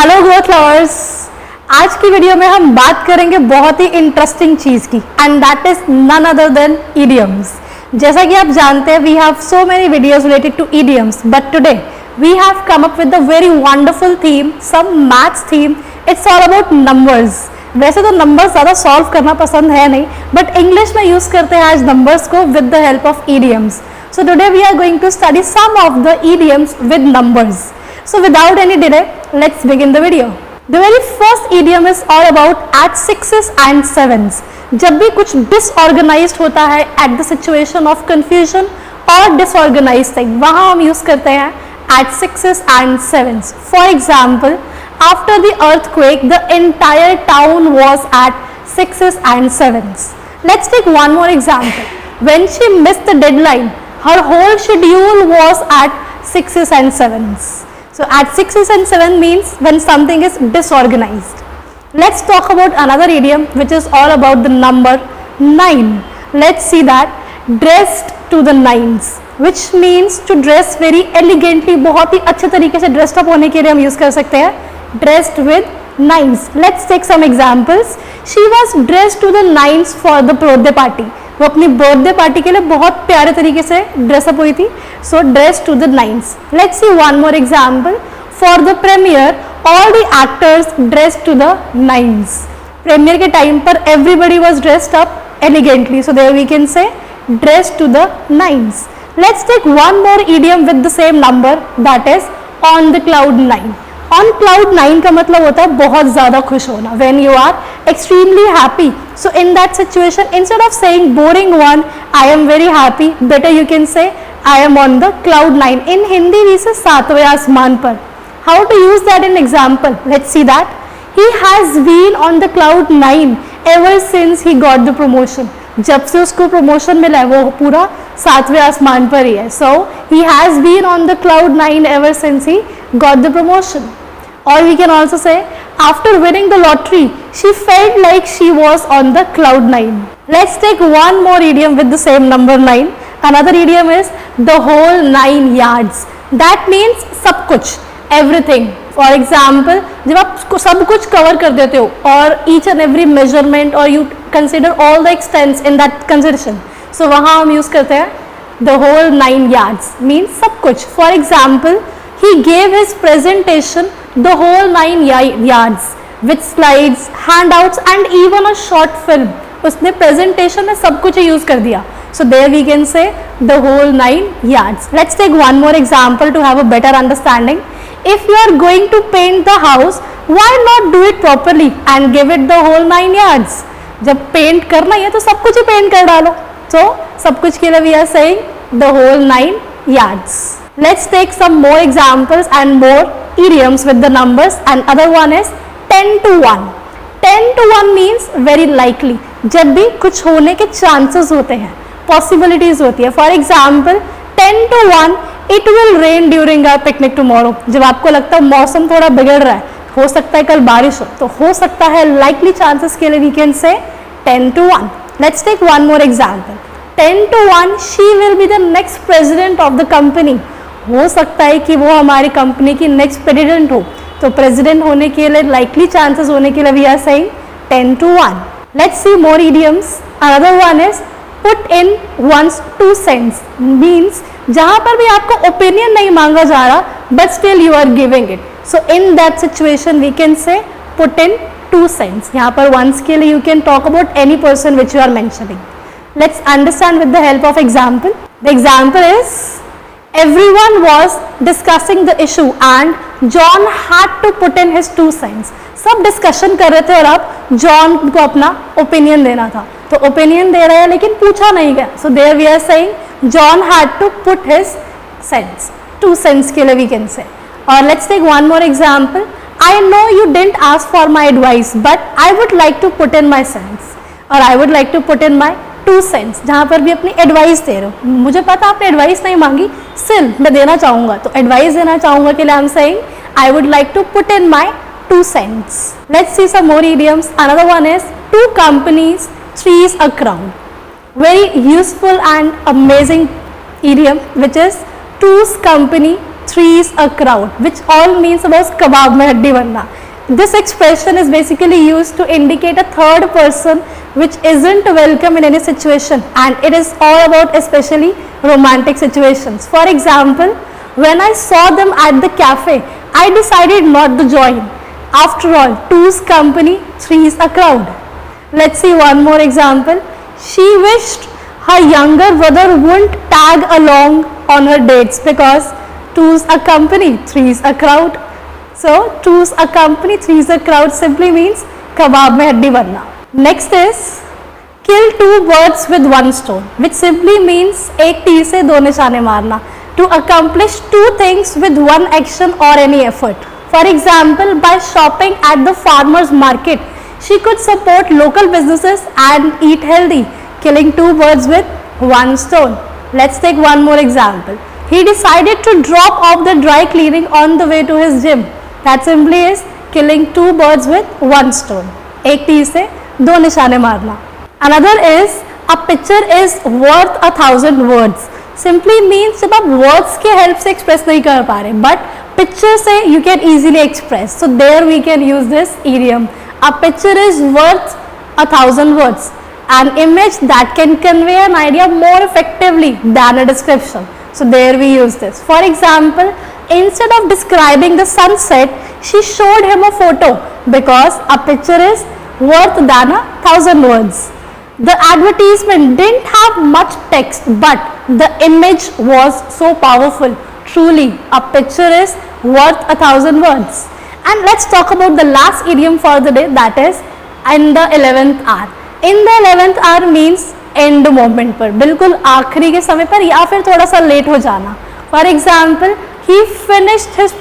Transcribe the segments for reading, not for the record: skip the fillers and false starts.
Hello growth lovers, आज की video में हम बात करेंगे बहुत ही इंटरेस्टिंग चीज की and that is none other than idioms। जैसा कि आप जानते हैं we have so many videos related to idioms, but today we have come up with a very wonderful theme, some maths theme. It's all about numbers. वैसे तो numbers ज़्यादा solve करना पसंद है नहीं, बट इंग्लिश में यूज़ करते हैं आज नंबर्स को with the help of idioms। So today we are going to study some of the idioms with numbers. So without any delay, let's begin the video. The very first idiom is all about at sixes and sevens. जब भी कुछ disorganized होता है at the situation of confusion और disorganized thing, वहाँ हम use करते हैं at sixes and sevens. For example, after the earthquake, the entire town was at sixes and sevens. Let's take one more example. When she missed the deadline, her whole schedule was at sixes and sevens. So at sixes and seven means when something is disorganized. Let's talk about another idiom which is all about the number 9. Let's see that dressed to the nines, which means to dress very elegantly. बहुत ही अच्छे तरीके से dressed up होने के लिए हम use कर सकते हैं dressed with nines. Let's take some examples. She was dressed to the nines for the birthday party. वो अपनी बर्थडे पार्टी के लिए बहुत प्यारे तरीके से ड्रेसअप हुई थी. So dress to the nines. Let's see one more example. For the premiere all the actors dress to the nines. Premiere के टाइम पर everybody was dressed up elegantly, so there we can say dress to the nines. Let's take one more idiom with the same number, that is on the cloud 9. On cloud 9 का मतलब होता है बहुत ज़्यादा खुश होना. When you are extremely happy, so in that situation instead of saying boring one I am very happy, better you can say I am on the cloud 9. In Hindi भी से सातवें आसमान पर. How to use that in example? Let's see that. He has been on the cloud 9 ever since he got the promotion. जब से उसको promotion मिला है वो पूरा सातवें आसमान पर ही है. So he has been on the cloud 9 ever since he got the promotion. Or we can also say, after winning the lottery, she felt like she was on the cloud 9. Let's take one more idiom with the same number 9. Another idiom is the whole 9 yards. That means सब कुछ, everything. For example, जब आप सब कुछ cover कर देते हो और each and every measurement or you consider all the extents in that consideration. So वहाँ हम use करते हैं the whole 9 yards means सब कुछ. For example, he gave his presentation the whole 9 yards with slides, handouts and even a short film. उसने presentation में सब कुछ use कर दिया. So there we can say the whole 9 yards. Let's take one more example to have a better understanding. If you are going to paint the house, why not do it properly and give it the whole 9 yards? जब paint करना है तो सब कुछ ही paint कर डालो. So सब कुछ के लिए we are saying the whole 9 yards. Let's take some more examples and more idioms with the numbers, and other one is 10 to 1. 10 to 1 means very likely. जब भी कुछ होने के chances होते हैं, possibilities होती है. For example, 10 to 1 it will rain during our picnic tomorrow. जब आपको लगता है मौसम थोड़ा बिगड़ रहा है, हो सकता है कल बारिश हो, तो हो सकता है likely chances के लिए we can say 10 to 1. Let's take one more example. 10 to 1 she will be the next president of the company. हो सकता है कि वो हमारी कंपनी की नेक्स्ट प्रेसिडेंट हो, तो प्रेसिडेंट होने के लिए लाइकली चांसेस होने के लिए we are saying 10 to 1. Let's see more idioms. Another one is put in one's 2 cents. Means जहाँ पर भी आपको ओपिनियन नहीं मांगा जा रहा but still you are giving it, so in that situation we can say put in 2 cents. यहाँ पर वंस के लिए you can talk about any person which you are mentioning. Let's understand with the help of example. The example is everyone was discussing the issue and John had to put in his 2 cents. सब discussion कर रहे थे और अब John को अपना opinion देना था, तो ओपिनियन दे रहे हैं लेकिन पूछा नहीं गया. So there we are saying John had to put his cents. 2 cents के लिए वी कैन से. और let's take one more example. I know you didn't ask for my advice but I would like to put in my cents, और I would like to put in my 2 cents. जहाँ पर भी अपनी advice दे रहे हो, मुझे पता आपने एडवाइस नहीं मांगी, स्टिल मैं देना चाहूँगा, तो एडवाइस देना चाहूँगा के लिए I am saying I would like to put in my 2 cents. Let's see some more idioms. Another one is 2 companies, 3 is a crowd. Very useful and amazing idiom which is 2's company, three is a crowd, which all means about kebab mein haddi banna. This expression is basically used to indicate a third person which isn't welcome in any situation, and it is all about especially romantic situations. For example, when I saw them at the cafe, I decided not to join. After all, two's company, three's a crowd. Let's see one more example. She wished her younger brother wouldn't tag along on her dates because two's a company, three's a crowd. So two's a company, three's a crowd simply means kebab mein haddi banna. Next is kill two birds with one stone, which simply means एक तीर से दो निशाने मारना, to accomplish two things with one action or any effort. For example, by shopping at the farmer's market, she could support local businesses and eat healthy, killing two birds with one stone. Let's take one more example. He decided to drop off the dry cleaning on the way to his gym. That simply is killing two birds with one stone. एक तीर से दो निशाने मारना. Another is a picture is worth 1,000 words. Simply means जब आप words के help से express नहीं कर पा रहे, but picture से you can easily express. So there we can use this idiom. A picture is worth 1,000 words. An image that can convey an idea more effectively than a description. So there we use this. For example, instead of describing the sunset, she showed him a photo because a picture is worth than 1,000 words. The advertisement didn't have much text, but the image was so powerful. Truly, a picture is worth 1,000 words. And let's talk about the last idiom for the day, that is in the 11th hour. In the 11th hour means end moment पर, बिल्कुल आखिरी के समय पर या फिर थोड़ा सा लेट हो जाना. For example, he finished his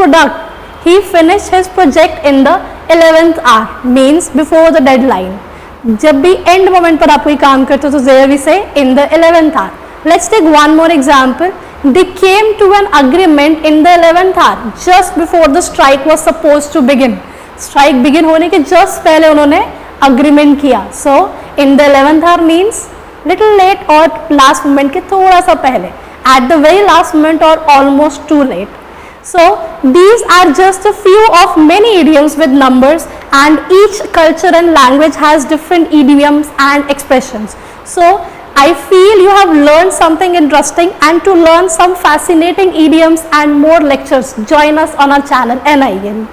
project in the 11th hour means before the deadline. जब भी end moment पर आप कोई काम करते हो तो there we say in the 11th hour. Let's take one more example. They came to an agreement in the 11th hour just before the strike was supposed to begin. Strike begin होने के just पहले उन्होंने agreement किया. So in the 11th hour means little late or last moment के थोड़ा सा पहले, at the very last moment or almost too late. So these are just a few of many idioms with numbers, and each culture and language has different idioms and expressions. So I feel you have learned something interesting, and to learn some fascinating idioms and more lectures, join us on our channel NIN.